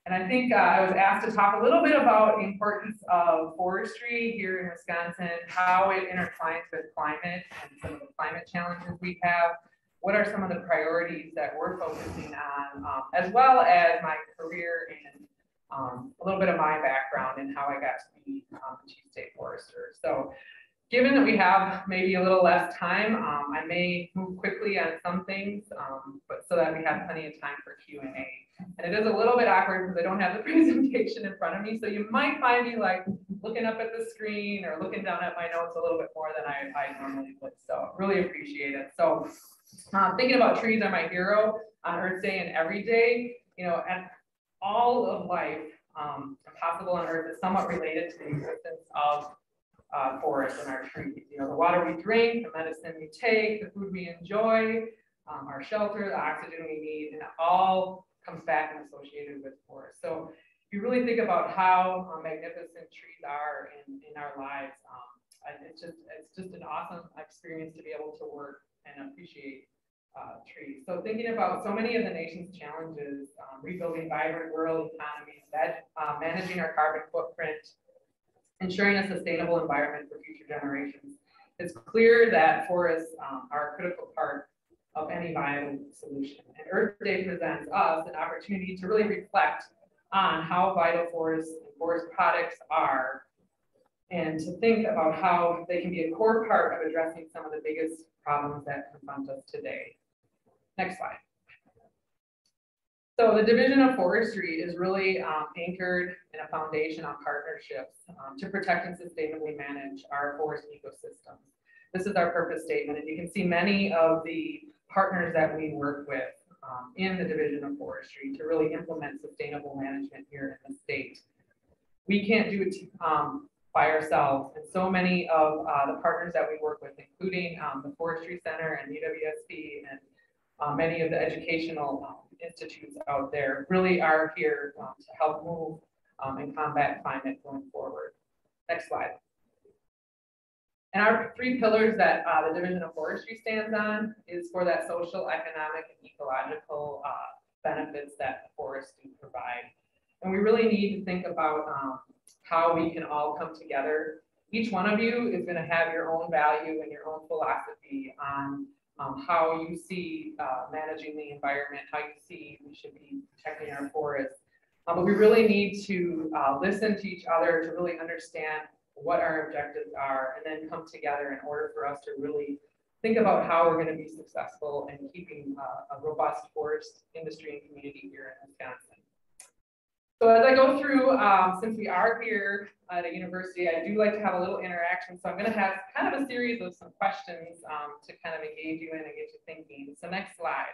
And I think I was asked to talk a little bit about the importance of forestry here in Wisconsin, how it intertwines with climate and some of the climate challenges we have. What are some of the priorities that we're focusing on, as well as my career and a little bit of my background and how I got to be the Chief State Forester. So given that we have maybe a little less time, I may move quickly on some things, but so that we have plenty of time for Q&A. And it is a little bit awkward because I don't have the presentation in front of me, so you might find me like looking up at the screen or looking down at my notes a little bit more than I normally would. So really appreciate it. So thinking about trees are my hero on Earth Day and every day. You know, and all of life possible on Earth is somewhat related to the existence of forests and our trees. You know, the water we drink, the medicine we take, the food we enjoy, our shelter, the oxygen we need, and it all comes back and associated with forests. So if you really think about how magnificent trees are in our lives, it's just an awesome experience to be able to work and appreciate trees. So thinking about so many of the nation's challenges, rebuilding vibrant rural economies, managing our carbon footprint, ensuring a sustainable environment for future generations, it's clear that forests are a critical part of any viable solution. And Earth Day presents us an opportunity to really reflect on how vital forests and forest products are, and to think about how they can be a core part of addressing some of the biggest problems that confront us today. Next slide. So the Division of Forestry is really anchored in a foundation on partnerships to protect and sustainably manage our forest ecosystems. This is our purpose statement, and you can see many of the partners that we work with in the Division of Forestry to really implement sustainable management here in the state. We can't do it by ourselves, and so many of the partners that we work with, including the Forestry Center and UWSP and many of the educational institutes out there, really are here to help move and combat climate going forward. Next slide. And our three pillars that the Division of Forestry stands on is for that social, economic, and ecological benefits that forests do provide. And we really need to think about how we can all come together. Each one of you is going to have your own value and your own philosophy on how you see managing the environment, how you see we should be protecting our forests. But we really need to listen to each other to really understand what our objectives are, and then come together in order for us to really think about how we're going to be successful in keeping a robust forest industry and community here in Wisconsin. So as I go through, since we are here at a university, I do like to have a little interaction. So I'm going to have kind of a series of some questions to kind of engage you in and get you thinking. So next slide.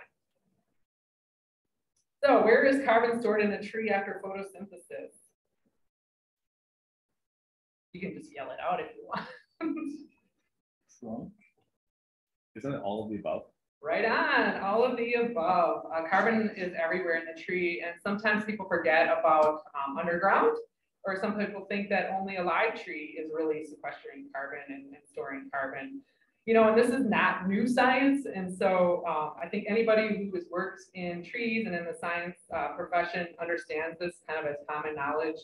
So where is carbon stored in a tree after photosynthesis? You can just yell it out if you want. Isn't it all of the above? Right on, all of the above. Carbon is everywhere in the tree, and sometimes people forget about underground, or some people think that only a live tree is really sequestering carbon and storing carbon. You know, and this is not new science, and so I think anybody who has worked in trees and in the science profession understands this kind of as common knowledge.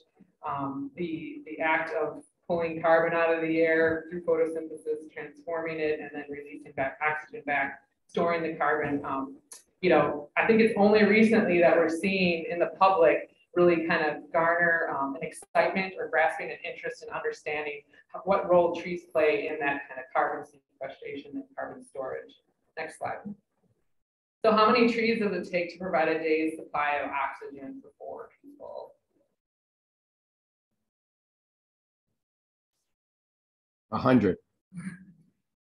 The act of pulling carbon out of the air through photosynthesis, transforming it, and then releasing back oxygen back, storing the carbon. You know, I think it's only recently that we're seeing in the public really kind of garner an excitement or grasping an interest in understanding what role trees play in that kind of carbon sequestration and carbon storage. Next slide. So how many trees does it take to provide a day's supply of oxygen for 4 people? 100.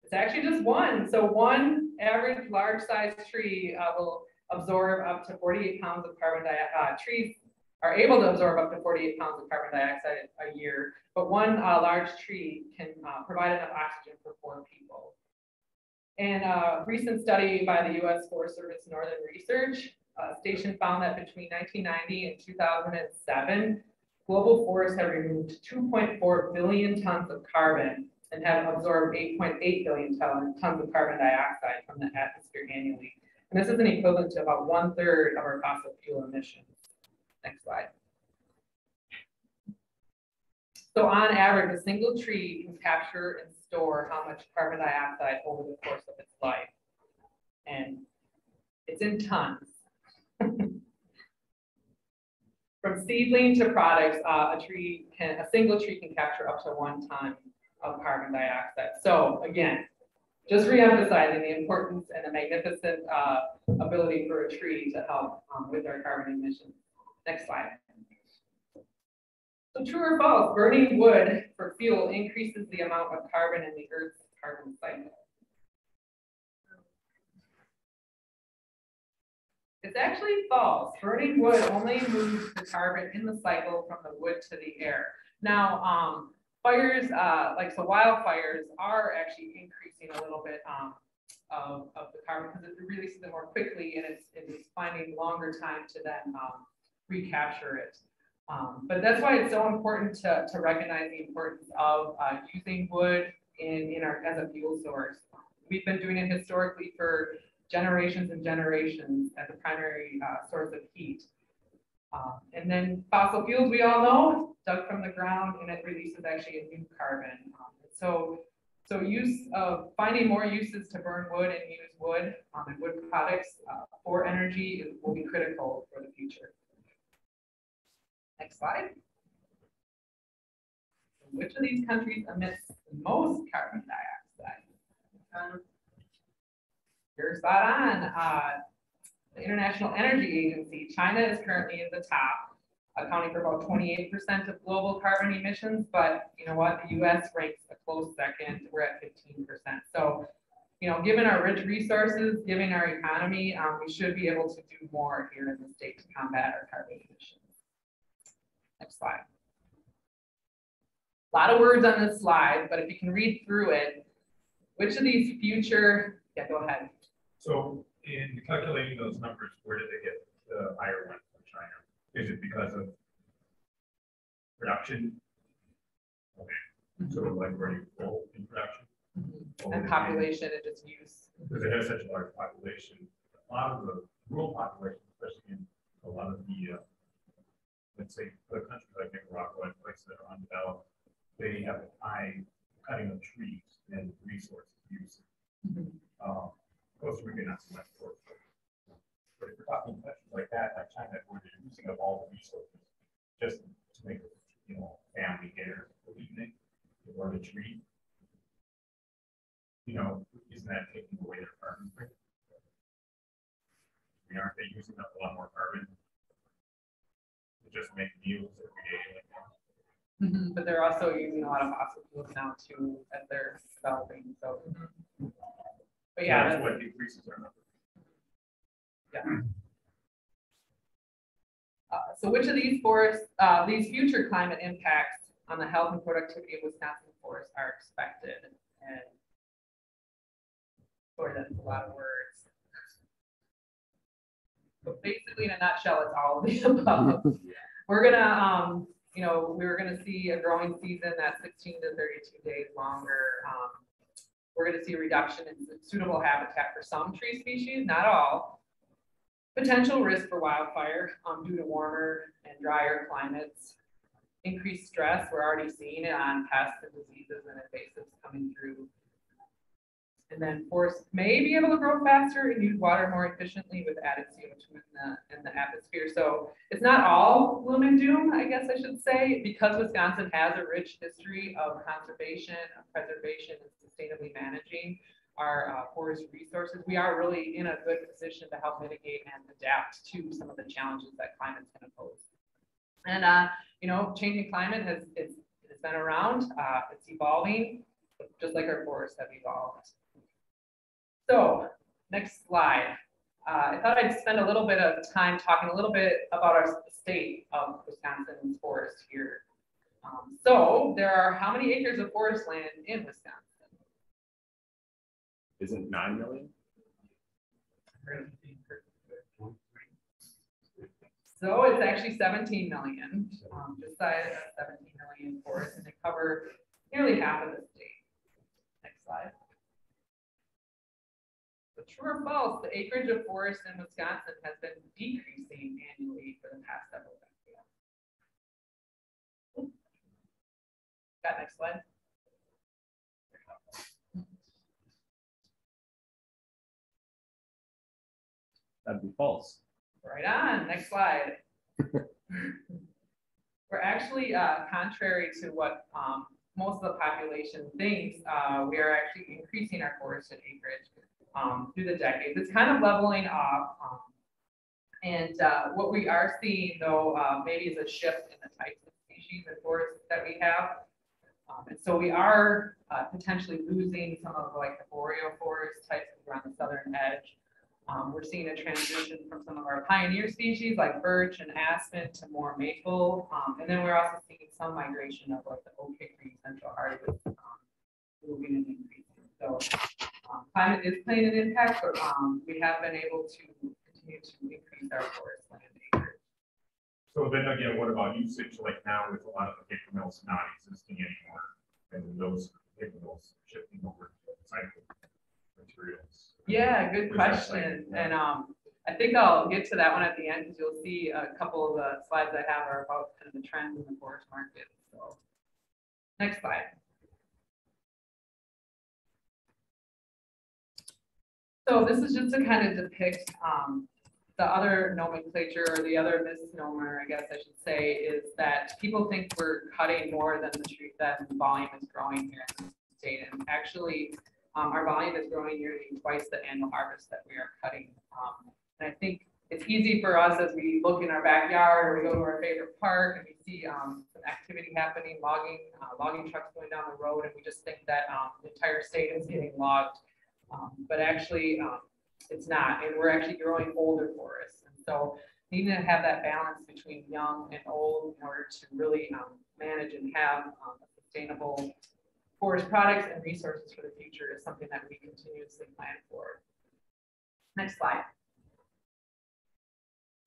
It's actually just one. So one average large-sized tree will absorb up to 48 pounds of carbon dioxide. Trees are able to absorb up to 48 pounds of carbon dioxide a year, but one large tree can provide enough oxygen for 4 people. And a recent study by the U.S. Forest Service Northern Research Station found that between 1990 and 2007, global forests have removed 2.4 billion tons of carbon and have absorbed 8.8 billion tons of carbon dioxide from the atmosphere annually. And this is an equivalent to about 1/3 of our fossil fuel emissions. Next slide. So on average, a single tree can capture and store how much carbon dioxide over the course of its life. And it's in tons. From seedling to products, a single tree can capture up to 1 ton of carbon dioxide. So again, just re-emphasizing the importance and the magnificent ability for a tree to help with our carbon emissions. Next slide. So true or false, burning wood for fuel increases the amount of carbon in the Earth's carbon cycle. It's actually false. Burning wood only moves the carbon in the cycle from the wood to the air. Now, fires, so wildfires are actually increasing a little bit of the carbon because it releases it more quickly, and it's finding longer time to then recapture it. But that's why it's so important to recognize the importance of using wood as a fuel source. We've been doing it historically for generations and generations as a primary source of heat. And then fossil fuels, we all know, dug from the ground, and it releases actually a new carbon. So finding more uses to burn wood and use wood and wood products for energy will be critical for the future. Next slide. Which of these countries emits the most carbon dioxide? You're spot on. The International Energy Agency, China is currently in the top, accounting for about 28% of global carbon emissions, but you know what, the US ranks a close second, we're at 15%. So, given our rich resources, given our economy, we should be able to do more here in the state to combat our carbon emissions. Next slide. A lot of words on this slide, but if you can read through it, which of these future, yeah, go ahead. So in calculating those numbers, where did they get the higher one from China? Is it because of production? Okay. So like burning coal in production? And population and just use. Because it has such a large population. A lot of the rural population, especially in a lot of the, let's say, other countries like Nicaragua and places that are undeveloped, they have a high cutting of trees and resource use. Costa Rica, not so much for it. But if we're talking countries like that, like China, where they're using up all the resources just to make a family dinner for evening or the tree, isn't that taking away their carbon? Aren't they using up a lot more carbon to just make meals every day like that? But they're also using a lot of fossil fuels now too as they're developing. So, but yeah, that's what increases our number. Yeah. So which of these these future climate impacts on the health and productivity of Wisconsin forests are expected? And boy, that's a lot of words. But basically, in a nutshell, it's all of the above. We're gonna, we're gonna see a growing season that's 16 to 32 days longer. We're going to see a reduction in suitable habitat for some tree species, not all. Potential risk for wildfire due to warmer and drier climates. Increased stress, we're already seeing it on pests and diseases and invasives coming through. And then forests may be able to grow faster and use water more efficiently with added CO2 in the atmosphere. So it's not all gloom and doom, I guess I should say, because Wisconsin has a rich history of conservation, of preservation, and sustainably managing our forest resources. We are really in a good position to help mitigate and adapt to some of the challenges that climate's going to pose. And changing climate it's been around, it's evolving, just like our forests have evolved. So next slide. I thought I'd spend a little bit of time talking a little bit about our state of Wisconsin's forest here. So there are how many acres of forest land in Wisconsin? Isn't 9 million? So it's actually 17 million, just shy of 17 million forests, and they cover nearly half of the state. Next slide. So true or false, the acreage of forest in Wisconsin has been decreasing annually for the past several decades. next slide. That'd be false. Right on, next slide. We're actually, contrary to what most of the population thinks, we are actually increasing our forested acreage through the decades. It's kind of leveling off. And what we are seeing, though, maybe is a shift in the types of species and forests that we have. And so we are potentially losing some of like the boreal forest types around the southern edge. We're seeing a transition from some of our pioneer species like birch and aspen to more maple. And then we're also seeing some migration of like the oak, hickory, central hardwood moving and increasing. So climate is playing an impact, but we have been able to continue to increase our forest land acreage. So then again, what about usage? Like now with a lot of the paper mills not existing anymore, and those paper mills shifting over to recycled materials. Yeah, good question. And I think I'll get to that one at the end because you'll see a couple of the slides I have are about kind of the trends in the forest market. So next slide. So this is just to kind of depict the other nomenclature, or the other misnomer, I guess I should say, is that people think we're cutting more than the tree, that the volume is growing here in the state. And actually, our volume is growing nearly twice the annual harvest that we are cutting. And I think it's easy for us as we look in our backyard or we go to our favorite park and we see some activity happening, logging trucks going down the road, and we just think that the entire state is getting logged. But actually, it's not, and we're actually growing older forests. And so needing to have that balance between young and old in order to really manage and have sustainable forest products and resources for the future is something that we continuously plan for. Next slide.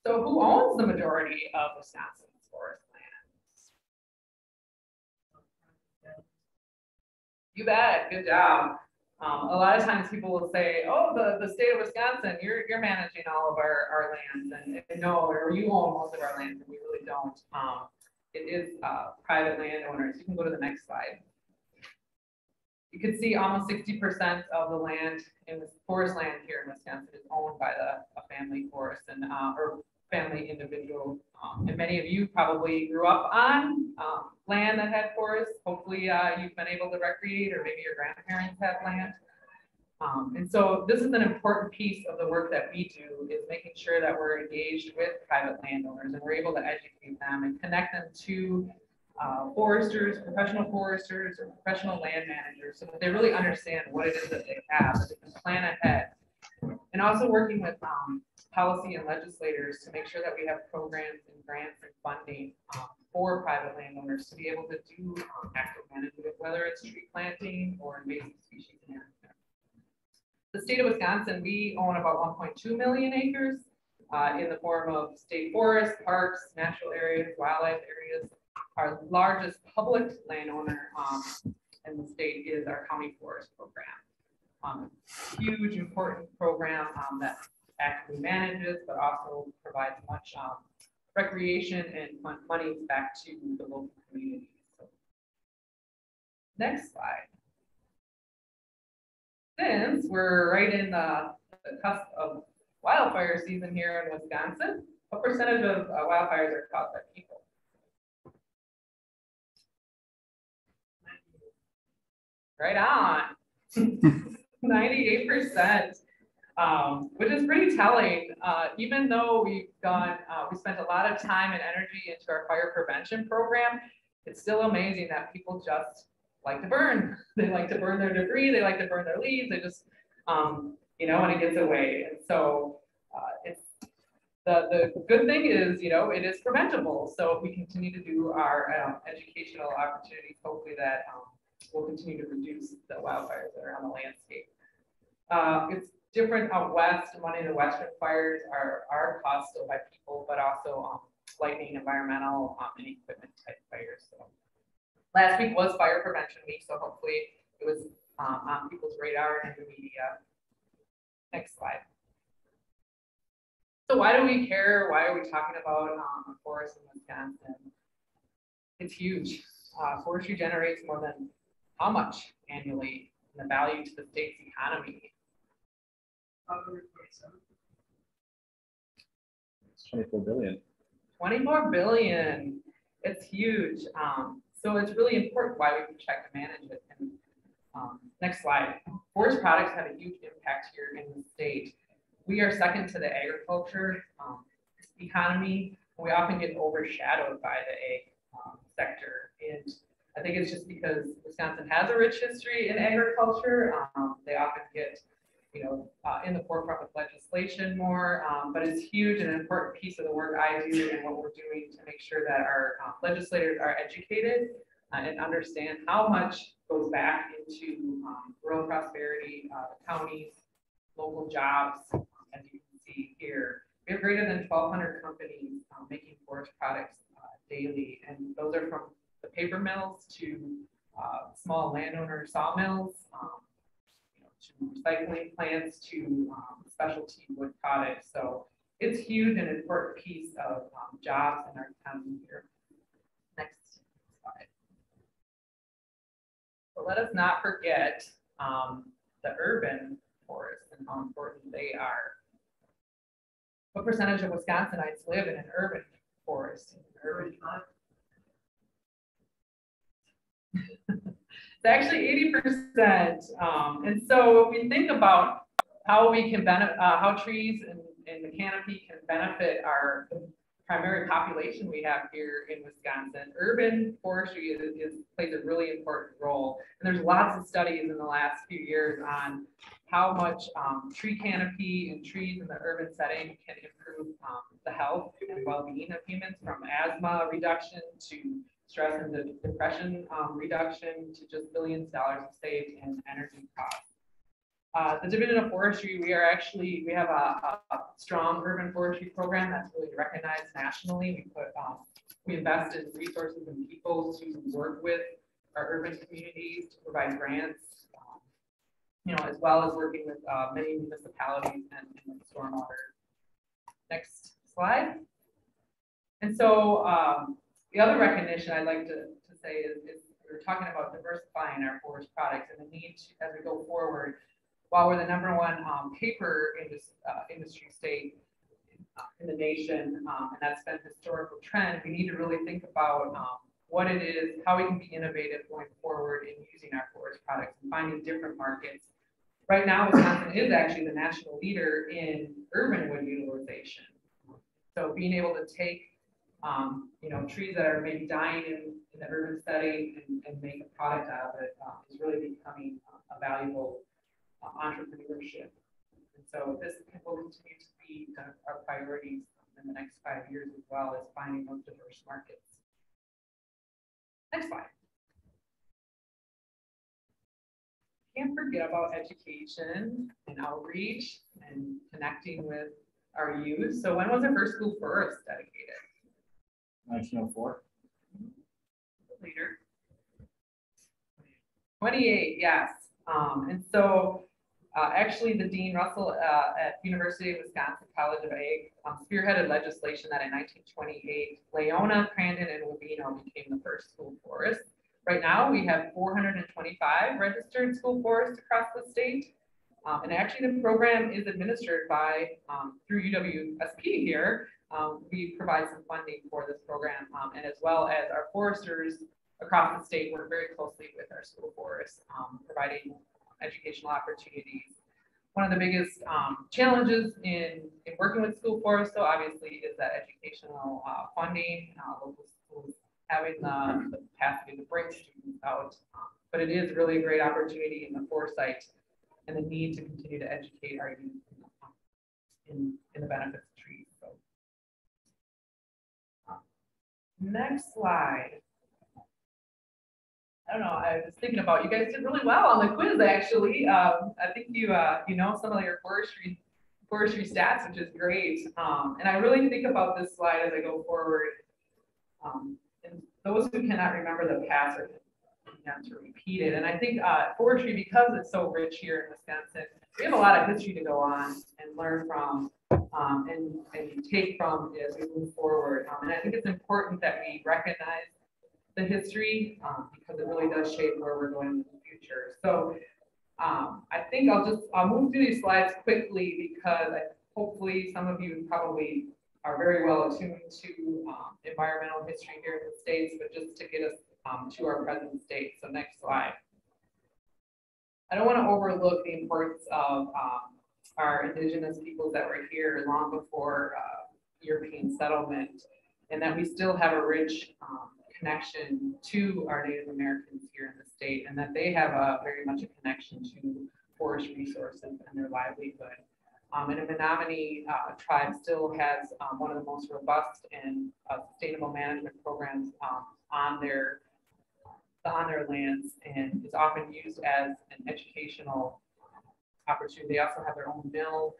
So who owns the majority of Wisconsin's forest lands? You bet, good job. A lot of times people will say, oh, the state of Wisconsin, you're managing all of our lands, and no, or you own most of our lands, and we really don't. It is private landowners. You can go to the next slide. You can see almost 60% of the land in the forest land here in Wisconsin is owned by a family forest and or family individual. And many of you probably grew up on land that had forests. Hopefully you've been able to recreate, or maybe your grandparents had land. And so this is an important piece of the work that we do, is making sure that we're engaged with private landowners and we're able to educate them and connect them to foresters, professional foresters, or professional land managers, so that they really understand what it is that they have, so they can plan ahead. And also working with policy and legislators to make sure that we have programs and grants and funding for private landowners to be able to do active management, whether it's tree planting or invasive species management. The state of Wisconsin, we own about 1.2 million acres in the form of state forests, parks, natural areas, wildlife areas. Our largest public landowner in the state is our county forest program. Huge, important program that actively manages, but also provides much recreation and money back to the local communities. So, next slide. Since we're right in the cusp of wildfire season here in Wisconsin, what percentage of wildfires are caused by people? Right on. 98%, which is pretty telling. Even though we spent a lot of time and energy into our fire prevention program, it's still amazing that people just like to burn. They like to burn their debris, they like to burn their leaves, they just, you know, when it gets away. And so it's the good thing is, you know, it is preventable. So if we continue to do our educational opportunities, hopefully that will continue to reduce the wildfires that are on the landscape. It's different out west. Many of the western fires are caused still by people, but also lightning, environmental, and equipment type fires. So last week was Fire Prevention Week, so hopefully it was on people's radar and in the media. Next slide. So why do we care? Why are we talking about forests in Wisconsin? It's huge. Forestry generates more than how much annually in the value to the state's economy? 24 billion. 24 billion. It's huge. So it's really important why we protect and manage it. And, next slide. Forest products have a huge impact here in the state. We are second to the agriculture economy. We often get overshadowed by the ag sector. And I think it's just because Wisconsin has a rich history in agriculture. They often get, in the forefront of legislation more, but it's huge and an important piece of the work I do and what we're doing to make sure that our legislators are educated and understand how much goes back into rural prosperity, the counties, local jobs, as you can see here. We have greater than 1,200 companies making forest products daily, and those are from the paper mills to small landowner sawmills, to recycling plants to specialty wood products. So it's huge and important piece of jobs in our economy here. Next slide. So let us not forget the urban forests and how important they are. What percentage of Wisconsinites live in an urban forest? It's actually 80%. And so if we think about how we can benefit, how trees and the canopy can benefit the primary population we have here in Wisconsin, urban forestry plays a really important role. And there's lots of studies in the last few years on how much tree canopy and trees in the urban setting can improve the health and well-being of humans, from asthma reduction to stress and depression reduction to just billions of dollars saved in energy costs. The Division of Forestry, we have a strong urban forestry program that's really recognized nationally. We invest in resources and people to work with our urban communities to provide grants, as well as working with many municipalities and stormwater. Next slide. And so the other recognition I'd like to say is we're talking about diversifying our forest products and the need to, as we go forward, while we're the #1 paper industry state in the nation, and that's been a historical trend, we need to really think about what it is, how we can be innovative going forward in using our forest products and finding different markets. Right now, Wisconsin is actually the national leader in urban wood utilization. So being able to take trees that are maybe dying in the urban setting and make a product out of it is really becoming a valuable entrepreneurship. And so this will continue to be kind of our priorities in the next 5 years, as well as finding those diverse markets. Next slide. Can't forget about education and outreach and connecting with our youth. So when was the first school forest dedicated? 1904. Later. 28, yes. And so actually the Dean Russell at University of Wisconsin College of Ag spearheaded legislation that in 1928, Leona, Crandon, and Wabeno became the first school forest. Right now we have 425 registered school forests across the state. And actually the program is administered by, through UWSP here. We provide some funding for this program, and as well as our foresters across the state work very closely with our school forests, providing educational opportunities. One of the biggest challenges in working with school forests, though, obviously, is that educational funding, local schools having the capacity to bring students out. But it is really a great opportunity in the foresight and the need to continue to educate our youth in the benefits of trees. So, next slide. I don't know, I was thinking about, you guys did really well on the quiz, actually. I think you know some of your forestry stats, which is great. And I really think about this slide as I go forward. And those who cannot remember the past are to repeat it. And I think forestry, because it's so rich here in Wisconsin, we have a lot of history to go on and learn from and take from as we move forward. And I think it's important that we recognize the history because it really does shape where we're going in the future. So I think I'll move through these slides quickly because hopefully some of you probably are very well attuned to environmental history here in the States, but just to get us to our present state. So next slide. I don't want to overlook the importance of our indigenous peoples that were here long before European settlement, and that we still have a rich connection to our Native Americans here in the state, and that they have very much a connection to forest resources and their livelihood. And the Menominee tribe still has one of the most robust and sustainable management programs on their lands, and is often used as an educational opportunity. They also have their own mill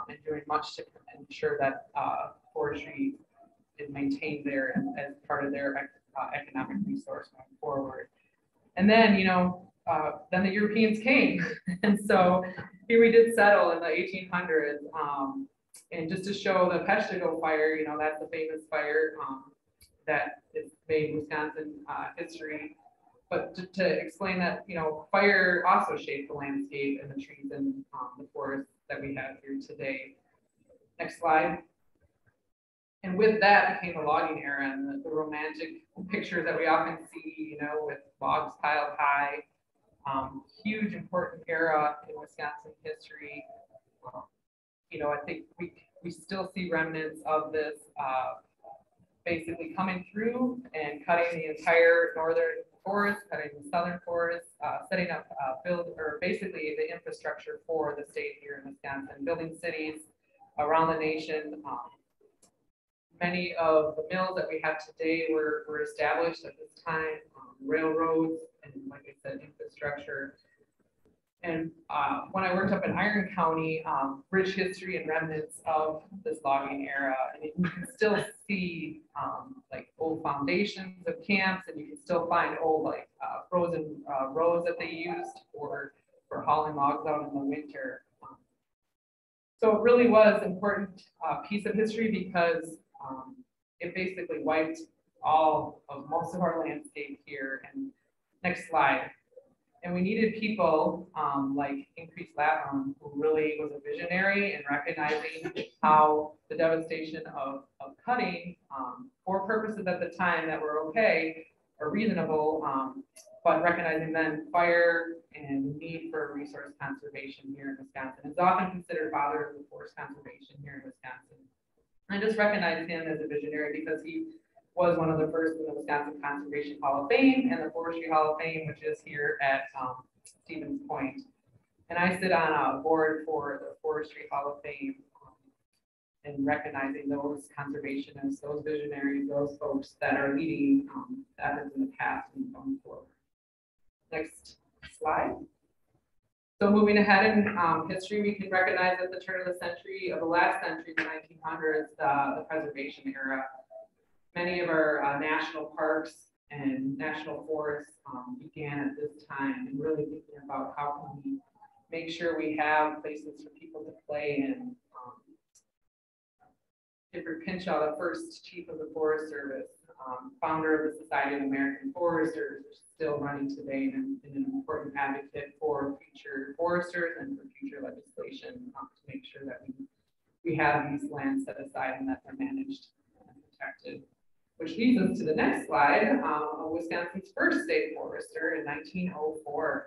and doing much to ensure that forestry is maintained there as part of their economic resource going forward. And then, then the Europeans came. And so here we did settle in the 1800s. And just to show the Peshtigo fire, that's the famous fire that is made Wisconsin history. But to explain that, fire also shaped the landscape and the trees and the forests that we have here today. Next slide. And with that became the logging era and the romantic pictures that we often see, with logs piled high. Huge important era in Wisconsin history. I think we still see remnants of this basically coming through and cutting the entire northern forest, cutting the southern forest, setting up basically the infrastructure for the state here in Wisconsin, building cities around the nation. Many of the mills that we have today were established at this time, railroads, and like I said, infrastructure. And when I worked up in Iron County, rich history and remnants of this logging era, and you can still see like old foundations of camps, and you can still find old frozen rows that they used for hauling logs out in the winter. So it really was an important piece of history because it basically wiped most of our landscape here. And next slide. And we needed people like Increase Lapham, who really was a visionary in recognizing how the devastation of cutting for purposes at the time that were okay or reasonable, but recognizing then fire and the need for resource conservation here in Wisconsin. Is often considered father of the forest conservation here in Wisconsin. I just recognize him as a visionary because he was one of the first in the Wisconsin Conservation Hall of Fame and the Forestry Hall of Fame, which is here at Stevens Point. And I sit on a board for the Forestry Hall of Fame and recognizing those conservationists, those visionaries, those folks that are leading efforts in the past and going forward. Next slide. So moving ahead in history, we can recognize at the turn of the century, of the last century, the 1900s, the preservation era. Many of our national parks and national forests began at this time, and really thinking about how can we make sure we have places for people to play in. Gifford Pinchot, the first chief of the Forest Service, founder of the Society of American Foresters, still running today and an important advocate for future foresters and for future legislation to make sure that we have these lands set aside and that they're managed and protected. Which leads us to the next slide, Wisconsin's first state forester in 1904.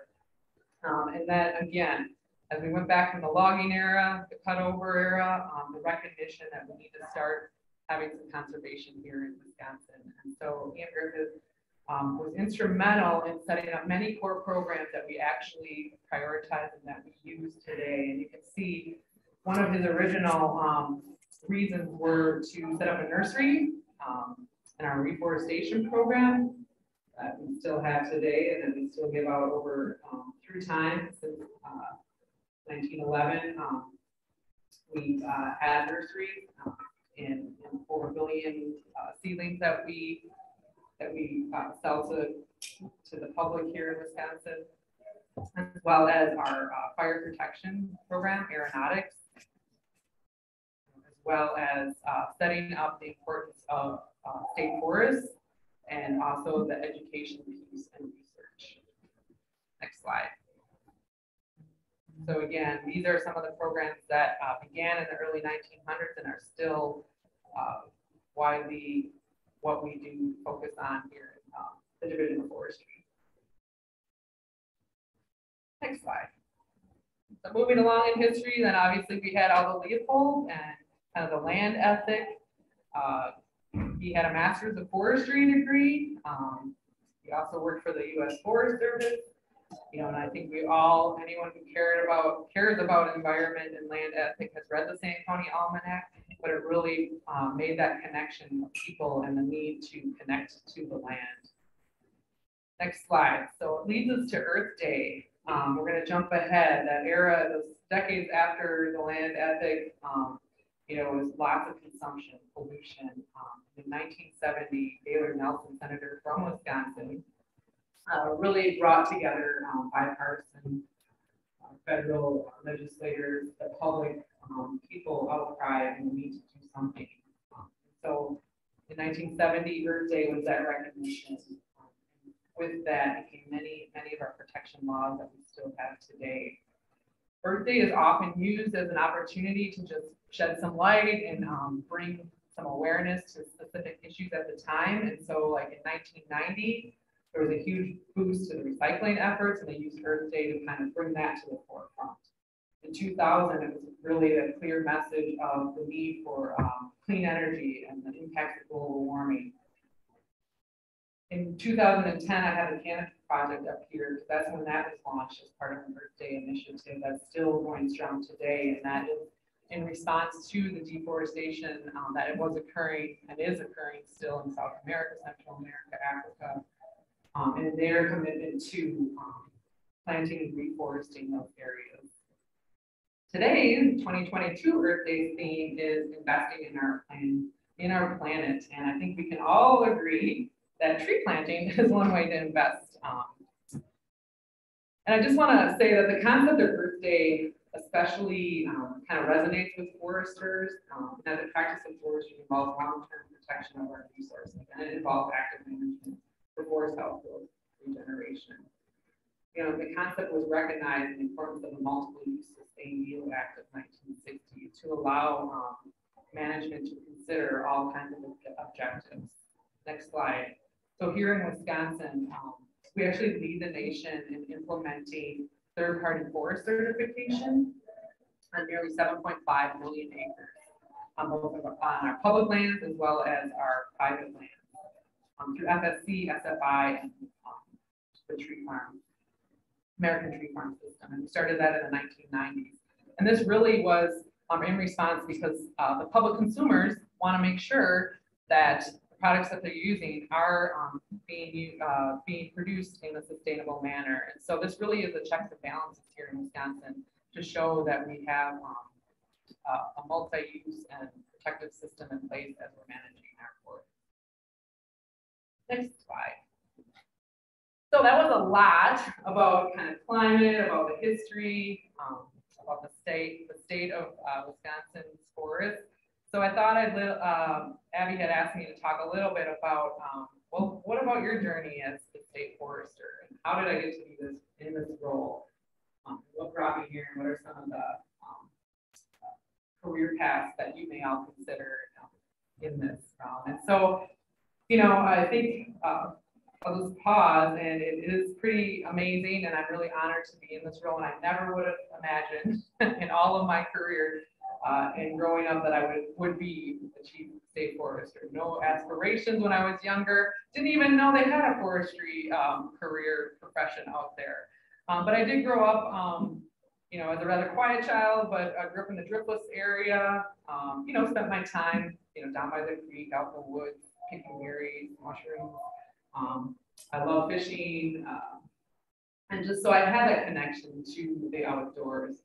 And that, again, as we went back from the logging era, the cutover era, the recognition that we need to start having some conservation here in Wisconsin. And so Ian Griffith was instrumental in setting up many core programs that we actually prioritize and that we use today. And you can see one of his original reasons were to set up a nursery in our reforestation program that we still have today and that we still give out over through time since 1911. We had nurseries and over 1 billion seedlings that we sell to the public here in Wisconsin, as well as our fire protection program, aeronautics, as well as setting up the importance of state forests and also the education piece and research. Next slide. So again, these are some of the programs that began in the early 1900s and are still widely what we do focus on here in the Division of Forestry. Next slide. So moving along in history, then obviously we had Aldo Leopold and kind of the land ethic. He had a master's of forestry degree. He also worked for the U.S. Forest Service. You know, and I think we all, anyone who cares about environment and land ethic has read the San Antonio Almanac, but it really made that connection of people and the need to connect to the land. Next slide. So it leads us to Earth Day. We're going to jump ahead. That era, those decades after the land ethic, you know, was lots of consumption, pollution. In 1970, Gaylord Nelson, senator from Wisconsin, really brought together bipartisan federal legislators, the public, people outcry and the need to do something. So in 1970, Earth Day was that recognition. With that came many of our protection laws that we still have today. Earth Day is often used as an opportunity to just shed some light and bring some awareness to specific issues at the time. And so like in 1990, there was a huge boost to the recycling efforts, and they used Earth Day to kind of bring that to the forefront. In 2000, it was really a clear message of the need for clean energy and the impacts of global warming. In 2010, I had a Canopy project up here, because that's when that was launched as part of the Earth Day initiative that's still going strong today, and that is in response to the deforestation that it was occurring and is occurring still in South America, Central America, Africa, and their commitment to planting and reforesting those areas. Today, 2022 Earth Day theme is investing in our planet, and I think we can all agree that tree planting is one way to invest. And I just want to say that the concept of Earth Day especially kind of resonates with foresters, as the practice of forestry involves long-term protection of our resources, and it involves active management for forest health regeneration. You know, the concept was recognized in the importance of the Multiple Use Sustained Yield Act of 1960 to allow management to consider all kinds of objectives. Next slide. So here in Wisconsin, we actually lead the nation in implementing third-party forest certification on nearly 7.5 million acres on both on our public lands as well as our private lands through FSC, SFI, and the tree farm, American Tree Farm System. And we started that in the 1990s. And this really was in response because the public consumers want to make sure that the products that they're using are being produced in a sustainable manner. And so this really is a checks and balances here in Wisconsin to show that we have a multi-use and protective system in place as we're managing our forests. Next slide. So that was a lot about kind of climate, about the history, about the state of Wisconsin's forests. So I thought Abby had asked me to talk a little bit about, well, what about your journey as the state forester? And how did I get to be in this role? What brought me here, and what are some of the career paths that you may all consider in this realm? And so, you know, I think I'll just pause, and it is pretty amazing, and I'm really honored to be in this role, and I never would have imagined in all of my career and growing up that I would be the chief state forester. No aspirations when I was younger, didn't even know they had a forestry career profession out there. But I did grow up, you know, as a rather quiet child, but I grew up in the Driftless area, you know, spent my time, you know, down by the creek, out in the woods, picking berries, mushrooms. I love fishing, and just so I had that connection to the outdoors.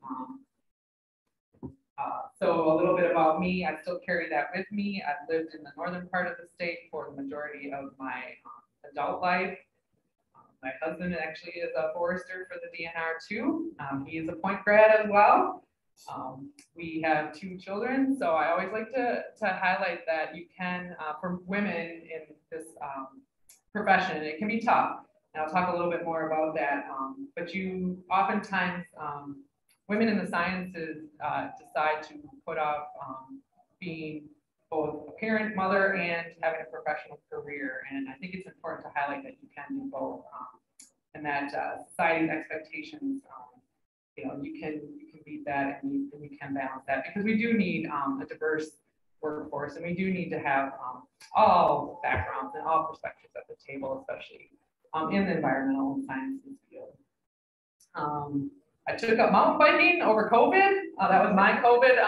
So a little bit about me, I still carry that with me. I've lived in the northern part of the state for the majority of my adult life. My husband actually is a forester for the DNR too. He is a Point grad as well. We have 2 children, so I always like to highlight that you can, for women in this profession, and it can be tough. And I'll talk a little bit more about that. But you oftentimes, women in the sciences decide to put off being both a parent, mother, and having a professional career. And I think it's important to highlight that you can do both, and that society's expectations, you know, you can beat that, and you can balance that, because we do need a diverse workforce, and we do need to have all backgrounds and all perspectives at the table, especially in the environmental and sciences field. I took up mountain biking over COVID. That was my COVID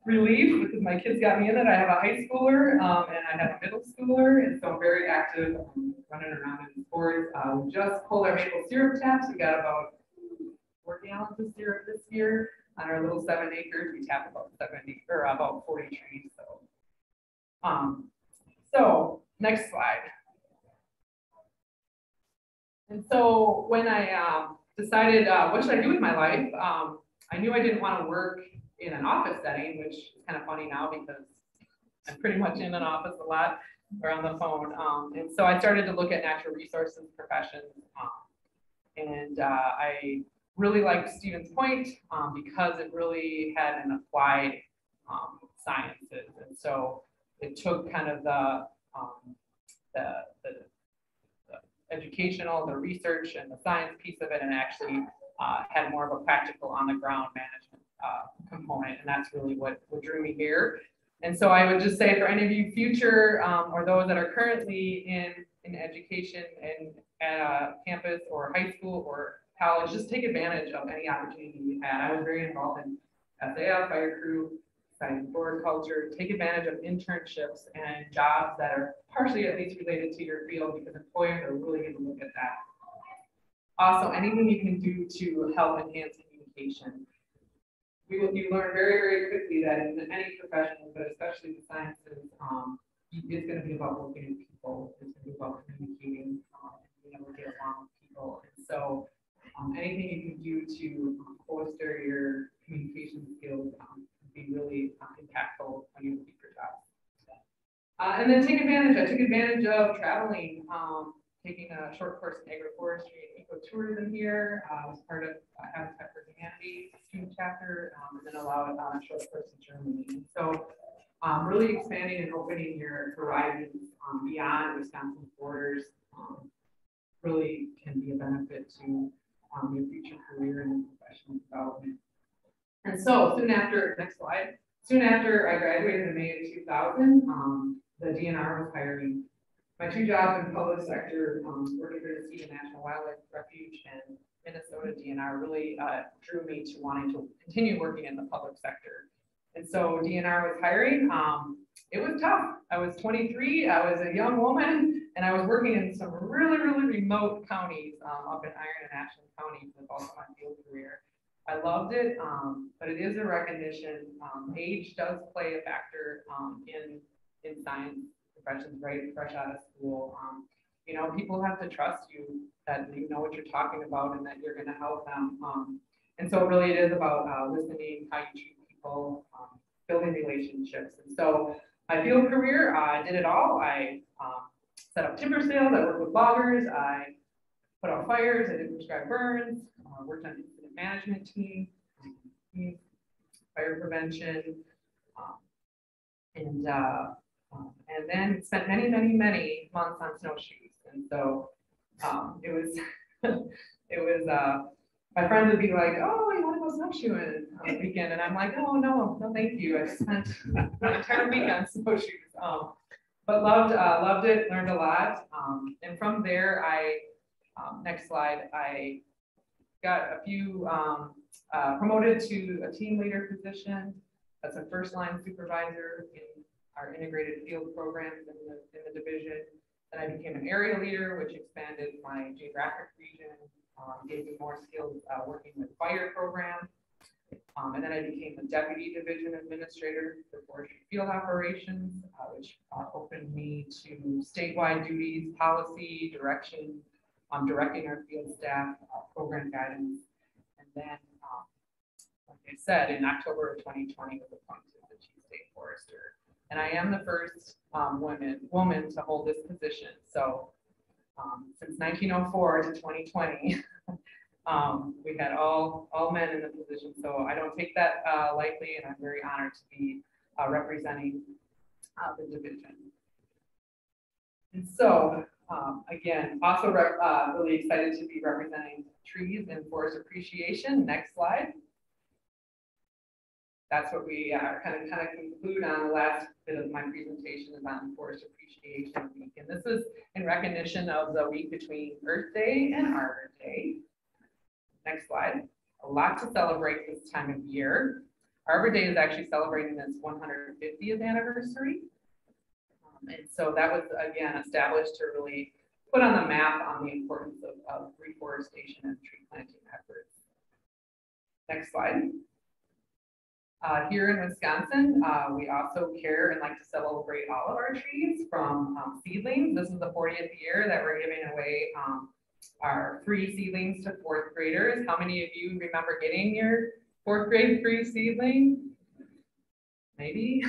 relief, because my kids got me in it. I have a high schooler and I have a middle schooler, and so I'm very active running around in sports. We just pulled our maple syrup taps. We got about 4 gallons of syrup this year on our little 7 acres. We tapped about 70 or about 40 trees. So next slide. And so when I decided what should I do with my life, I knew I didn't want to work in an office setting, which is kind of funny now because I'm pretty much in an office a lot or on the phone. And so I started to look at natural resources professions. And I really liked Stevens Point because it really had an applied sciences. And so it took kind of the educational, the research, and the science piece of it, and actually had more of a practical on-the-ground management component, and that's really what drew me here. And so I would just say, for any of you future or those that are currently in education and at a campus or high school or college, just take advantage of any opportunity you had. I was very involved in SAF, fire crew, science board culture. Take advantage of internships and jobs that are partially at least related to your field, because employers are really going to look at that. Also, anything you can do to help enhance communication. You learn very, very quickly that in any profession, but especially the sciences, it's going to be about working with people. It's going to be about communicating, being able to get along with people. And so anything you can do to foster your communication skills can be really impactful when you're looking for jobs. And then take advantage. I took advantage of traveling, taking a short course in Acre Forestry and ecotourism here. I was part of Habitat for Humanity student chapter, and then allowed a short course in Germany. And so really expanding and opening your horizons beyond Wisconsin's borders really can be a benefit to your future career and professional development. And so soon after, next slide, soon after I graduated in May of 2000, the DNR was hiring. My 2 jobs in public sector, working for the Stevens National Wildlife Refuge and Minnesota DNR, really drew me to wanting to continue working in the public sector. And so DNR was hiring. It was tough. I was 23. I was a young woman, and I was working in some really, really remote counties up in Iron and Ashland counties with also my field career. I loved it, but it is a recognition. Age does play a factor in science professions, right? Fresh out of school. You know, people have to trust you that you know what you're talking about and that you're going to help them. And so really it is about listening, how you treat people, building relationships. And so my field career, I did it all. I set up timber sales, I worked with loggers, I put out fires, I did prescribed burns, worked on incident management team, fire prevention, and then spent many, many, many months on snowshoes. And so it was my friends would be like, "Oh, you want to go snowshoeing on the weekend?" And I'm like, "Oh, no, thank you. I just spent my entire week on snowshoes." But loved it, learned a lot. And from there, next slide, I got a few promoted to a team leader position as a first line supervisor in our integrated field programs in the division. Then I became an area leader, which expanded my geographic region, gave me more skills working with fire program. And then I became the deputy division administrator for forestry field operations, which opened me to statewide duties, policy, direction, directing our field staff, program guidance. And then, like I said, in October of 2020, was appointed the chief state forester. And I am the first woman to hold this position. So since 1904 to 2020, we had all men in the position. So I don't take that lightly, and I'm very honored to be representing the division. And so, again, also really excited to be representing trees and forest appreciation. Next slide. That's what we kind of conclude on. The last bit of my presentation is on Forest Appreciation Week. And this is in recognition of the week between Earth Day and Arbor Day. Next slide. A lot to celebrate this time of year. Arbor Day is actually celebrating its 150th anniversary. And so that was, again, established to really put on the map on the importance of reforestation and tree planting efforts. Next slide. Here in Wisconsin, we also care and like to celebrate all of our trees from seedlings. This is the 40th year that we're giving away our free seedlings to fourth graders. How many of you remember getting your fourth grade free seedling? Maybe.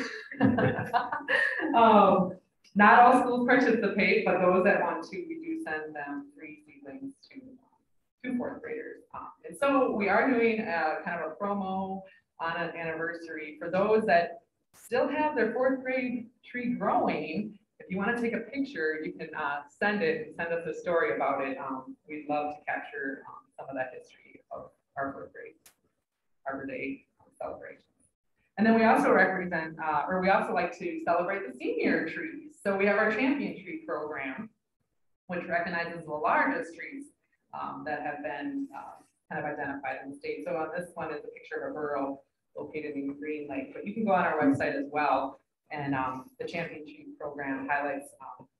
Not all schools participate, but those that want to, we do send them free seedlings to fourth graders. And so we are doing kind of a promo on an anniversary for those that still have their fourth grade tree growing. If you want to take a picture, you can send it and send us a story about it. We'd love to capture some of that history of our fourth grade Arbor Day celebration. And then we also represent, or we also like to celebrate the senior trees. So we have our champion tree program, which recognizes the largest trees that have been kind of identified in the state. So on this one is a picture of a burrow located in Green Lake, but you can go on our website as well. And the champion tree program highlights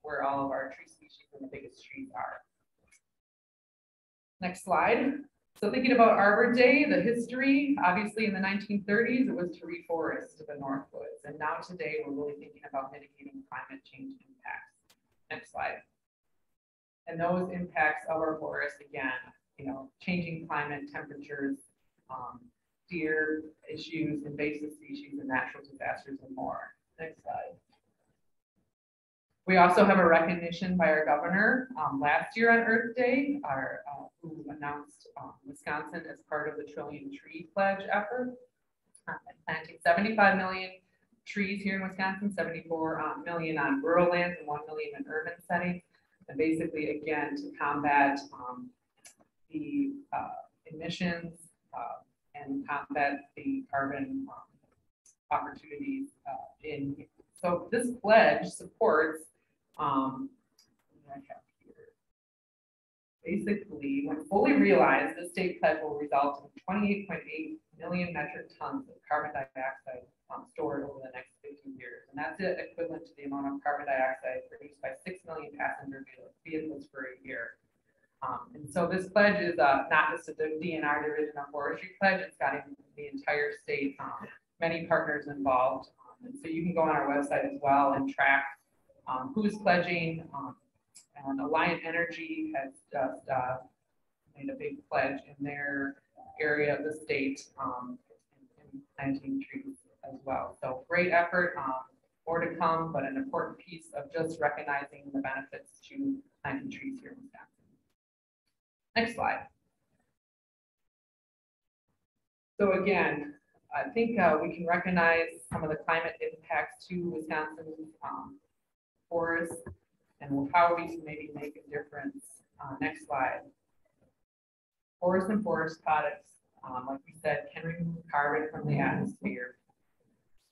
where all of our tree species and the biggest trees are. Next slide. So thinking about Arbor Day, the history, obviously in the 1930s, it was to reforest the Northwoods. And now today, we're really thinking about mitigating climate change impacts. Next slide. And those impacts of our forests, again, you know, changing climate temperatures, deer issues, invasive species, and natural disasters and more. Next slide. We also have a recognition by our governor last year on Earth Day, who announced Wisconsin as part of the Trillion Tree Pledge effort, planting 75 million trees here in Wisconsin, 74 million on rural lands and 1 million in urban settings. And basically, again, to combat the emissions and combat the carbon opportunities so this pledge supports basically, when fully realized, the state pledge will result in 28.8 million metric tons of carbon dioxide stored over the next 50 years. And that's equivalent to the amount of carbon dioxide produced by 6 million passenger vehicles for a year. And so this pledge is not just a DNR division of forestry pledge, it's got the entire state, many partners involved. And so you can go on our website as well and track who's pledging. And Alliant Energy has just made a big pledge in their area of the state in planting trees as well. So great effort, more to come, but an important piece of just recognizing the benefits to planting trees here in Wisconsin. Next slide. So again, I think we can recognize some of the climate impacts to Wisconsin's forests and how we can maybe make a difference. Next slide. Forests and forest products, like we said, can remove carbon from the atmosphere.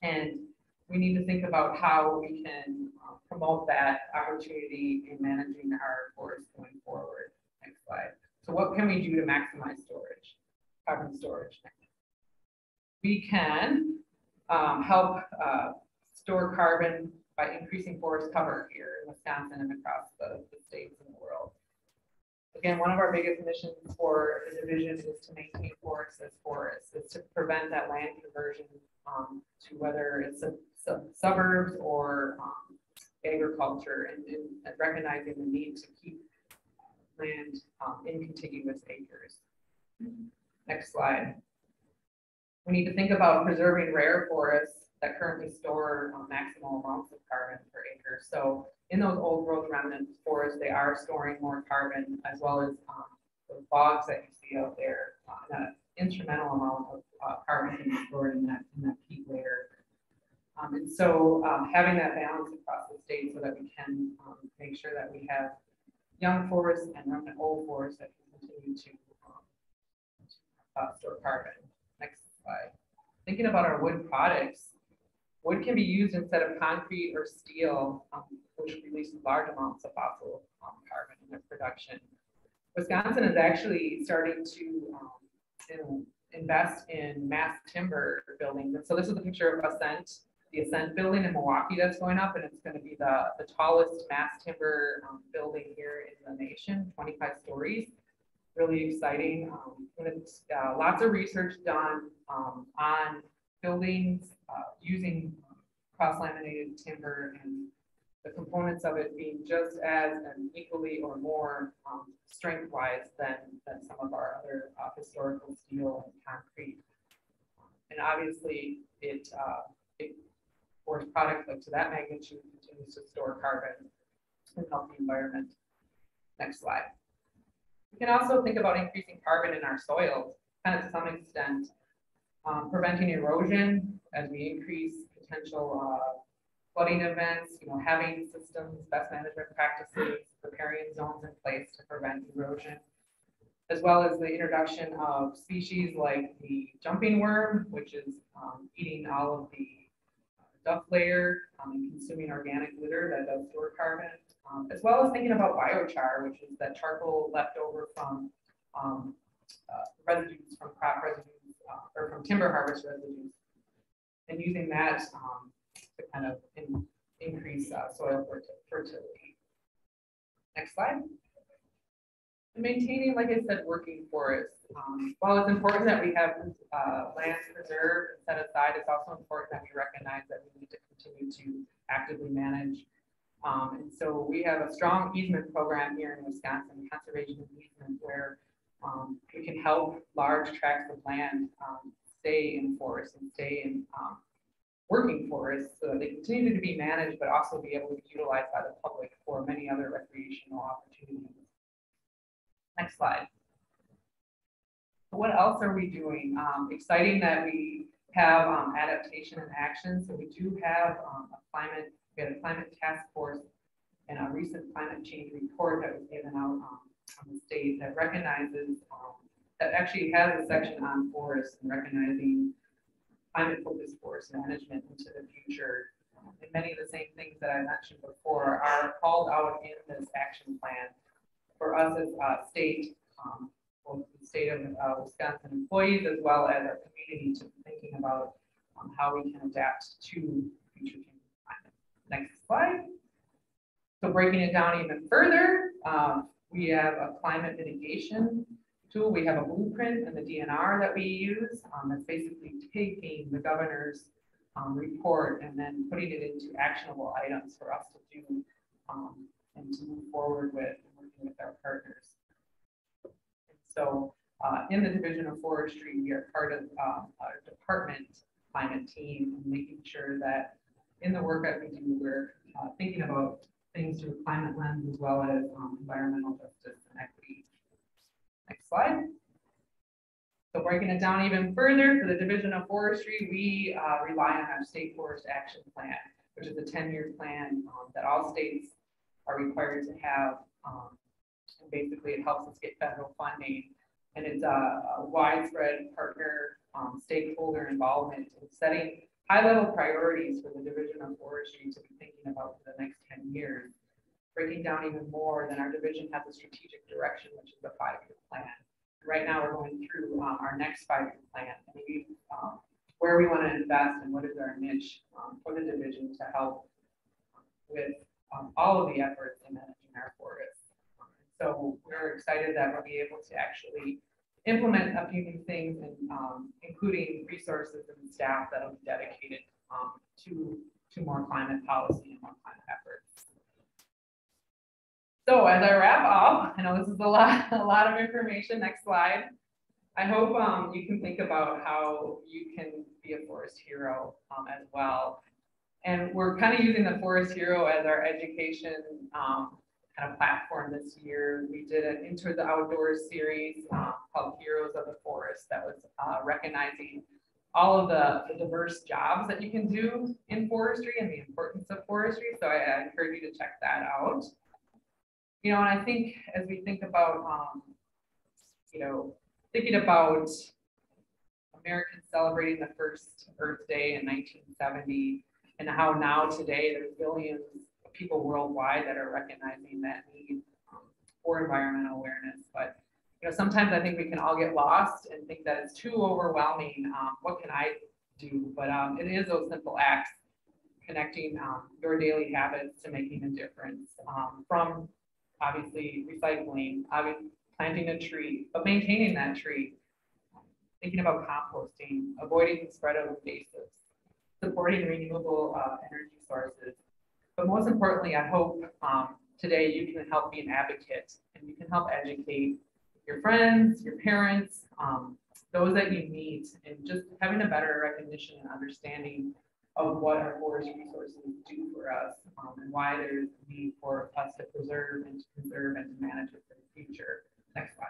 And we need to think about how we can promote that opportunity in managing our forests going forward. Next slide. So what can we do to maximize storage, carbon storage? We can help store carbon by increasing forest cover here in Wisconsin and across the states and the world. Again, one of our biggest missions for the division is to maintain forests as forests. It's to prevent that land conversion to whether it's suburbs or agriculture, and recognizing the need to keep land in contiguous acres. Next slide. We need to think about preserving rare forests that currently store maximal amounts of carbon per acre. So in those old growth remnant forests, they are storing more carbon, as well as the bogs that you see out there. An instrumental amount of carbon can be stored in that peat layer. And so having that balance across the state so that we can make sure that we have young forests and remnant old forests that can continue to store carbon. Next slide. Thinking about our wood products, wood can be used instead of concrete or steel, which releases large amounts of fossil carbon in their production. Wisconsin is actually starting to invest in mass timber buildings. And so this is a picture of the Ascent building in Milwaukee that's going up, and it's going to be the tallest mass timber building here in the nation, 25 stories. Really exciting. And it's lots of research done on buildings using cross-laminated timber, and the components of it being just as and equally or more strength-wise than some of our other historical steel and concrete. And obviously, it forest products up to that magnitude continues to store carbon and help the environment. Next slide. We can also think about increasing carbon in our soils, kind of to some extent, preventing erosion as we increase potential flooding events, having systems, best management practices, preparing zones in place to prevent erosion, as well as the introduction of species like the jumping worm, which is eating all of the duff layer and consuming organic litter that does store carbon, as well as thinking about biochar, which is that charcoal left over from residues from crop residues or from timber harvest residues, and using that to kind of increase soil fertility. Next slide. And maintaining, like I said, working forests. While it's important that we have lands preserved and set aside, it's also important that we recognize that we need to continue to actively manage. And so we have a strong easement program here in Wisconsin, conservation easement, where we can help large tracts of land stay in forests and stay in working forests so that they continue to be managed, but also be able to be utilized by the public for many other recreational opportunities. Next slide. So what else are we doing? Exciting that we have adaptation and action. So we do have we had a climate task force and a recent climate change report that was given out on the state that recognizes, that actually has a section on forests and recognizing climate-focused forest management into the future. And many of the same things that I mentioned before are called out in this action plan for us as a state, both the state of Wisconsin employees, as well as our community, to be thinking about how we can adapt to future climate. Next slide. So breaking it down even further, we have a climate mitigation tool. We have a blueprint and the DNR that we use. That's basically taking the governor's report and then putting it into actionable items for us to do and to move forward with and working with our partners. And so in the Division of Forestry, we are part of our department climate team, and making sure that in the work that we do, we're thinking about things through a climate lens as well as environmental justice and equity. Next slide. So breaking it down even further, for the Division of Forestry, we rely on our State Forest Action Plan, which is a 10-year plan that all states are required to have. And basically, it helps us get federal funding. And it's a widespread partner stakeholder involvement in setting high-level priorities for the Division of Forestry to be thinking about for the next 10 years. Breaking down even more, then our division has a strategic direction, which is a 5-year plan. Right now, we're going through our next 5-year plan, and where we want to invest and what is our niche for the division to help with all of the efforts in managing our forests. So we're excited that we'll be able to actually implement a few new things, and including resources and staff that will be dedicated to more climate policy and more climate efforts. So as I wrap up, I know this is a lot of information. Next slide. I hope you can think about how you can be a forest hero as well. And we're kind of using the Forest Hero as our education kind of platform this year. We did an Into the Outdoors series called Heroes of the Forest that was recognizing all of the diverse jobs that you can do in forestry and the importance of forestry. So I encourage you to check that out. You know, and I think as we think about, you know, thinking about Americans celebrating the first Earth Day in 1970, and how now today there's billions of people worldwide that are recognizing that need for environmental awareness. But you know, sometimes I think we can all get lost and think that it's too overwhelming. What can I do? But it is those simple acts, connecting your daily habits to making a difference. From obviously recycling, obviously planting a tree, but maintaining that tree, thinking about composting, avoiding the spread of invasives, supporting renewable energy sources. But most importantly, I hope today you can help be an advocate and you can help educate your friends, your parents, those that you meet, and just having a better recognition and understanding of what our forest resources do for us and why there's a need for us to preserve and to conserve and to manage it for the future. Next slide.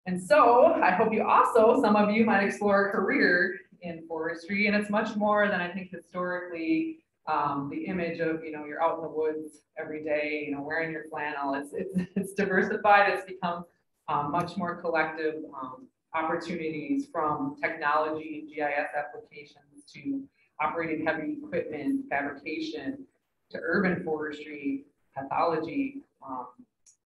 And so I hope you also, some of you might explore a career in forestry, and it's much more than I think historically the image of, you know, you're out in the woods every day, you know, wearing your flannel. It's diversified. It's become much more collective opportunities, from technology and GIS applications to operating heavy equipment, fabrication, to urban forestry, pathology,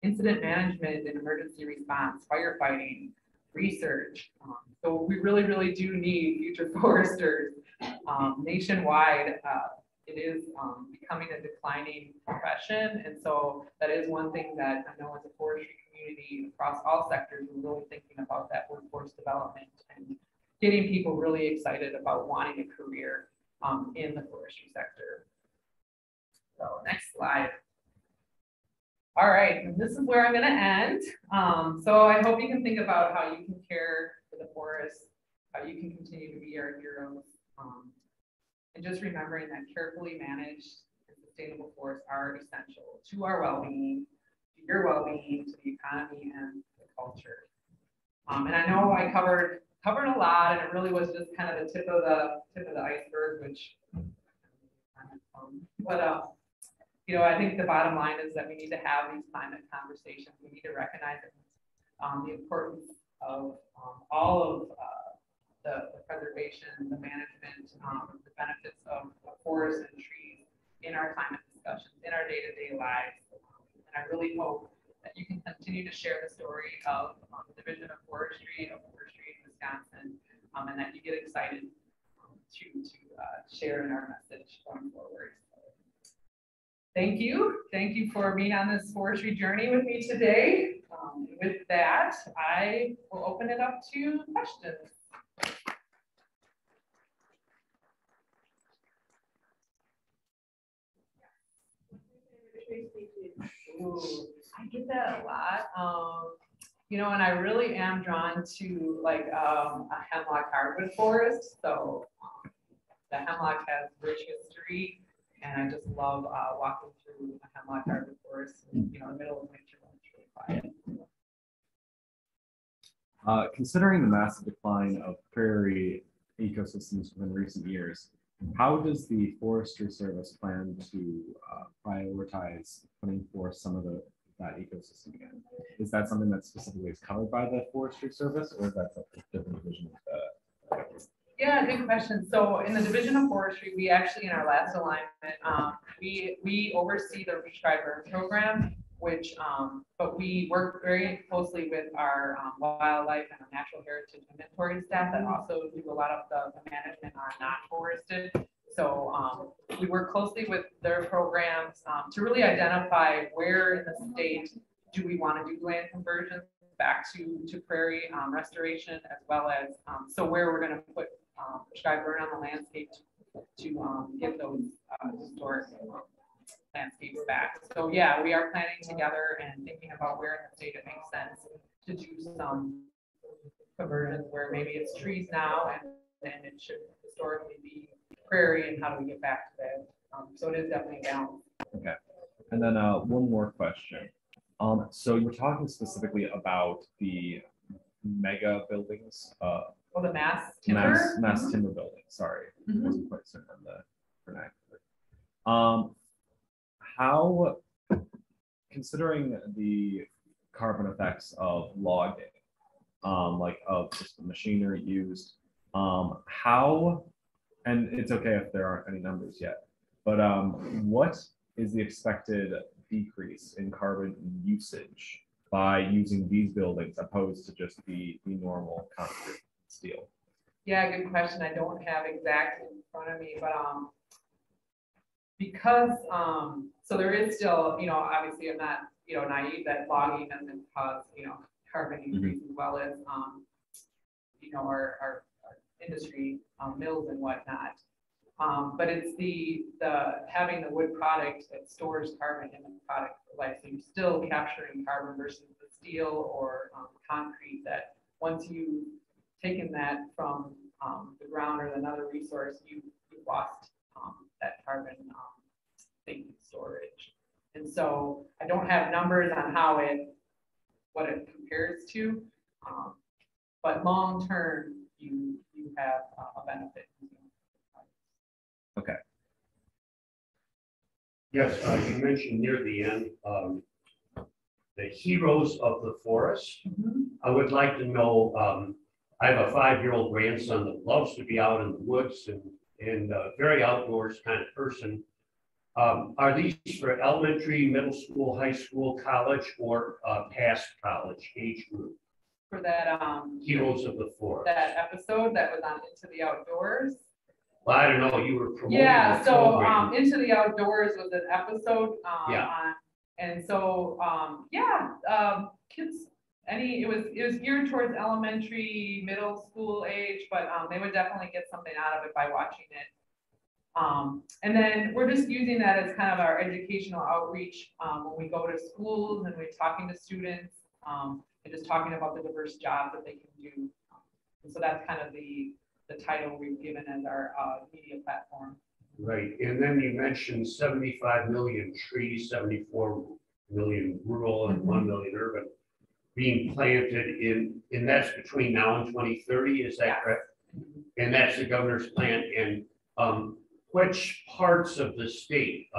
incident management and emergency response, firefighting, research. So we really, really do need future foresters nationwide. It is becoming a declining profession. And so that is one thing that I know as a forestry community across all sectors, we're really thinking about that workforce development and getting people really excited about wanting a career in the forestry sector. So next slide. All right, and this is where I'm going to end. So I hope you can think about how you can care for the forest, how you can continue to be our heroes, and just remembering that carefully managed and sustainable forests are essential to our well-being, to your well-being, to the economy and the culture. And I know I covered a lot, and it really was just kind of the tip of the iceberg, which, you know, I think the bottom line is that we need to have these climate conversations. We need to recognize the importance of all of the preservation, the management, the benefits of forests and trees in our climate discussions, in our day-to-day lives. And I really hope that you can continue to share the story of the Division of Forestry in Wisconsin, and that you get excited to share in our message going forward. Thank you. Thank you for being on this forestry journey with me today. With that, I will open it up to questions. Ooh, I get that a lot. You know, and I really am drawn to like a hemlock hardwood forest. So the hemlock has rich history. And I just love walking through a hemlock hardwood forest, you know, in the middle of winter when it's really quiet. Considering the massive decline of prairie ecosystems within recent years, how does the Forestry Service plan to prioritize putting forth some of that ecosystem again? Is that something that specifically is covered by the Forestry Service, or is that a different division of the? Yeah, good question. So in the Division of Forestry, we actually, in our last alignment, we oversee the prescribed burn program, which, but we work very closely with our wildlife and our natural heritage inventory staff that also do a lot of the management on non-forested. So we work closely with their programs to really identify where in the state do we want to do land conversions back to prairie restoration, as well as so where we're going to put prescribed burn on the landscape to get those historic landscapes back. So yeah, we are planning together and thinking about where in the state it makes sense to do some conversions where maybe it's trees now and it should historically be prairie, and how do we get back to that? So it is definitely a balance. Okay. And then one more question. So you're talking specifically about the mega buildings, Well, the mass timber. mass timber buildings. Sorry, Mhm. I wasn't quite certain on the vernacular. How, considering the carbon effects of logging, like of just the machinery used, how, and it's okay if there aren't any numbers yet, but what is the expected decrease in carbon usage by using these buildings opposed to just the normal concrete steel? Yeah, good question. I don't have exact in front of me, but because so there is still, obviously I'm not, naive that logging doesn't cause, carbon increase as well as our industry mills and whatnot. But it's the having the wood product that stores carbon in the product for life. So you're still capturing carbon versus the steel or concrete that once you've taken that from the ground or another resource, you've lost that carbon storage. And so I don't have numbers on what it compares to, but long term you have a benefit. Okay. Yes, you mentioned near the end the heroes of the forest. Mm-hmm. I would like to know. I have a 5-year-old grandson that loves to be out in the woods and very outdoors kind of person. Are these for elementary, middle school, high school, college, or past college age group? For that Heroes of the Forest. that episode that was on Into the Outdoors. Well, I don't know. You were promoting. Yeah, the so program. Into the Outdoors was an episode. Yeah. And so kids. It was geared towards elementary, middle school age, but they would definitely get something out of it by watching it. And then we're just using that as kind of our educational outreach when we go to schools and we're talking to students and just talking about the diverse jobs that they can do. And so that's kind of the title we've given as our media platform. Right, and then you mentioned 75 million trees, 74 million rural, and 1 million urban being planted and that's between now and 2030, is that Yes. correct? And that's the governor's plan. And which parts of the state,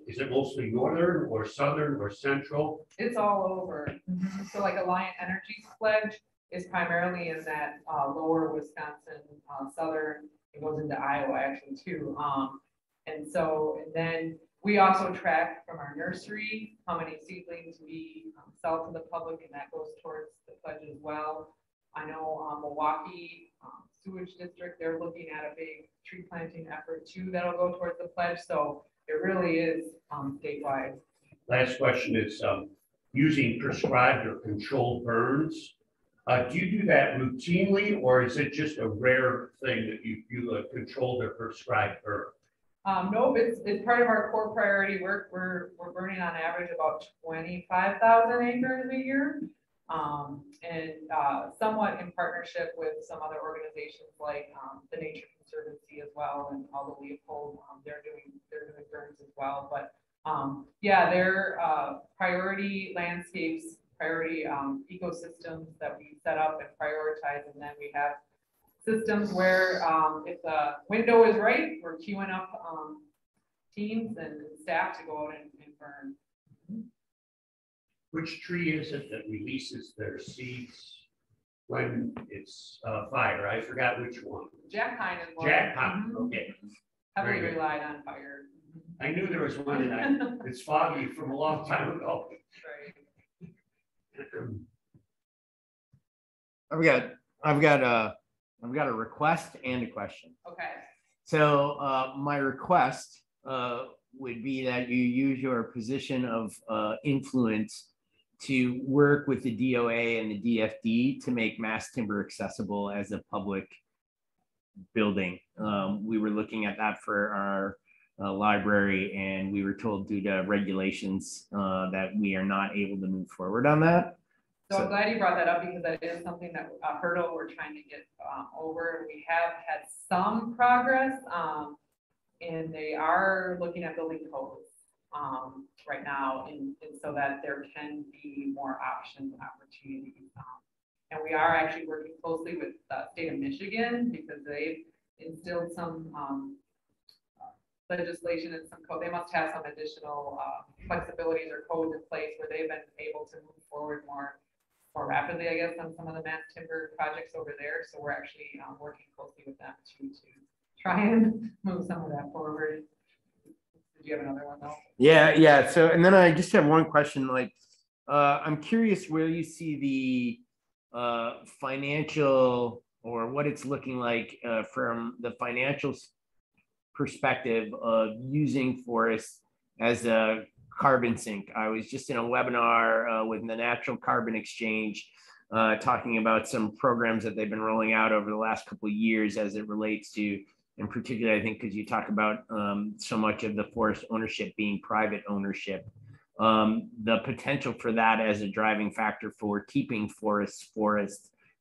is it mostly northern or southern or central? It's all over. So like Alliant Energy's pledge is primarily in that lower Wisconsin, southern, it goes into Iowa actually too. And then we also track from our nursery how many seedlings we sell to the public, and that goes towards the pledge as well. I know Milwaukee Sewage District, they're looking at a big tree planting effort too that'll go towards the pledge. So it really is statewide. Last question is using prescribed or controlled burns. Do you do that routinely, or is it just a rare thing that you do a controlled or prescribed burn? Nope, it's part of our core priority work. We're burning on average about 25,000 acres a year. And somewhat in partnership with some other organizations like the Nature Conservancy as well, and all the Leopold, they're doing burns as well. But yeah, they're priority landscapes, priority ecosystems that we set up and prioritize, and then we have systems where if the window is right, we're queuing up teams and staff to go out and burn. Which tree is it that releases their seeds when it's fire? I forgot which one. Jack pine is one. Jack pine, okay. Heavily Very good. relied on fire. I knew there was one, and it's foggy from a long time ago. Right. I've got a request and a question. Okay. So my request would be that you use your position of influence to work with the DOA and the DFD to make mass timber accessible as a public building. We were looking at that for our library, and we were told due to regulations that we are not able to move forward on that. So I'm glad you brought that up because that is something that a hurdle we're trying to get over. We have had some progress, and they are looking at building codes right now, and so that there can be more options and opportunities. And we are actually working closely with the state of Michigan because they've instilled some legislation and some code. They must have some additional flexibilities or codes in place where they've been able to move forward more rapidly, I guess, on some of the mass timber projects over there. So we're actually working closely with them to try and move some of that forward. Did you have another one though? Yeah. So, and then I just have one question. Like, I'm curious where you see the financial, or what it's looking like from the financial perspective of using forests as a carbon sink. I was just in a webinar with the Natural Carbon Exchange talking about some programs that they've been rolling out over the last couple of years as it relates to, in particular, I think, because you talk about so much of the forest ownership being private ownership, the potential for that as a driving factor for keeping forests,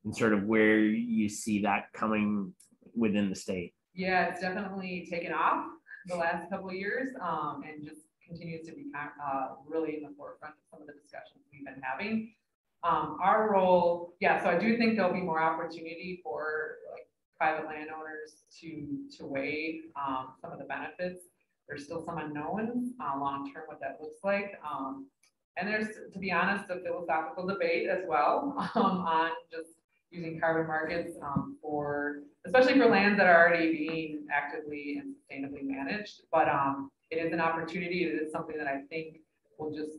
and sort of where you see that coming within the state. Yeah, it's definitely taken off the last couple of years, and just continues to be really in the forefront of some of the discussions we've been having. Our role, yeah, so I do think there'll be more opportunity for like private landowners to weigh some of the benefits. There's still some unknowns long-term what that looks like. And there's, to be honest, a philosophical debate as well on just using carbon markets especially for lands that are already being actively and sustainably managed. But it is an opportunity. It is something that I think will just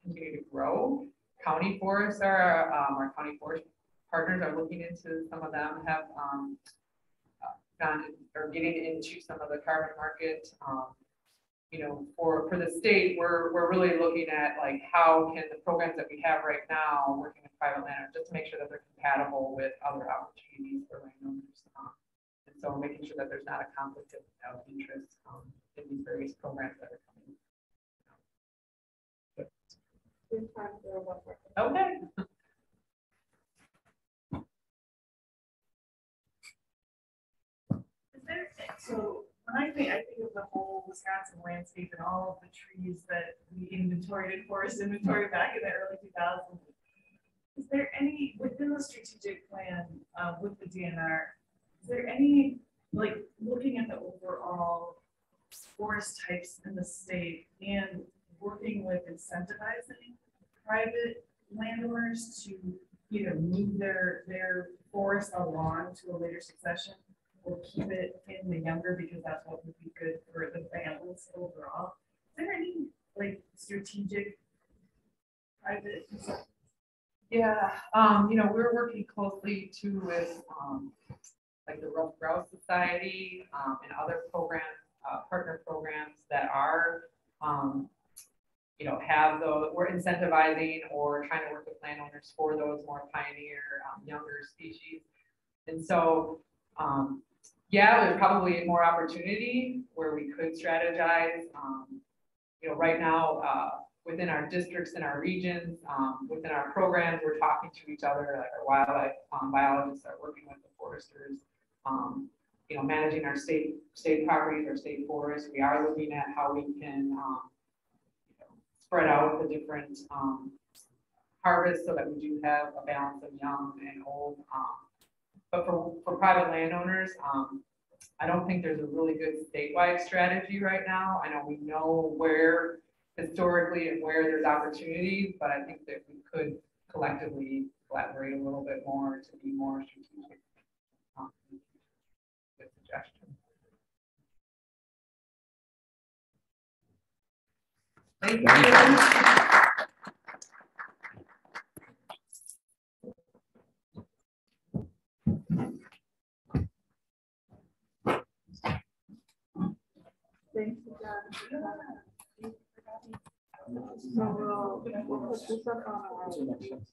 continue to grow. County forests are, our county forest partners are looking into, some of them have gone or getting into some of the carbon market. You know, for the state, we're really looking at like how can the programs that we have right now working with private landowners just to make sure that they're compatible with other opportunities for landowners. And so making sure that there's not a conflict of interest in these various programs that are coming. Okay. So when I think of the whole Wisconsin landscape and all of the trees that we inventoried in forest inventory back in the early 2000s, is there any, within the strategic plan with the DNR, is there any, like, looking at the overall forest types in the state and working with incentivizing private landowners to either move their forest along to a later succession or keep it in the younger because that's what would be good for the families overall? Is there any like strategic private? Yeah, you know, we're working closely too with like the Rough Grouse Society and other programs, partner programs that are, you know, have those, we're incentivizing or trying to work with landowners for those more pioneer, younger species. And so, yeah, there's probably more opportunity where we could strategize. You know, right now, within our districts and our regions, within our programs, we're talking to each other. Like our wildlife biologists are working with the foresters. You know, managing our state properties, our state forests. We are looking at how we can you know, spread out the different harvests so that we do have a balance of young and old. But for private landowners, I don't think there's a really good statewide strategy right now. I know we know where historically and where there's opportunities, but I think that we could collectively collaborate a little bit more to be more strategic. Good suggestion. Thank you. Thank you, John. So we'll put this up on our YouTube.